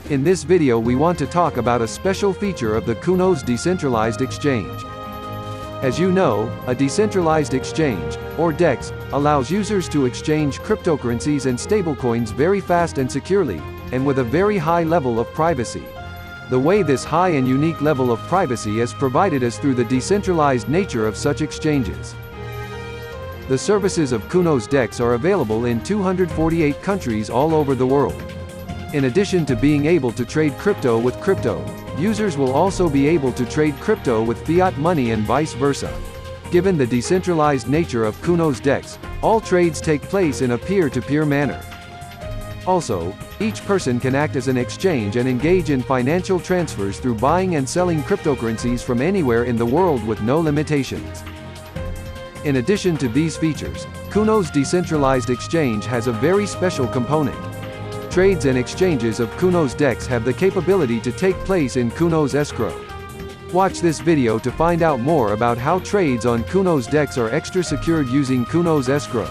In this video we want to talk about a special feature of the Counos Decentralized Exchange. As you know, a decentralized exchange, or DEX, allows users to exchange cryptocurrencies and stablecoins very fast and securely, and with a very high level of privacy. The way this high and unique level of privacy is provided is through the decentralized nature of such exchanges. The services of Counos DEX are available in 248 countries all over the world. In addition to being able to trade crypto with crypto, users will also be able to trade crypto with fiat money and vice versa. Given the decentralized nature of Counos DEX, all trades take place in a peer-to-peer manner. Also, each person can act as an exchange and engage in financial transfers through buying and selling cryptocurrencies from anywhere in the world with no limitations. In addition to these features, Counos Decentralized Exchange has a very special component. Trades and exchanges of Counos DEX have the capability to take place in Counos Escrow. Watch this video to find out more about how trades on Counos DEX are extra secured using Counos Escrow.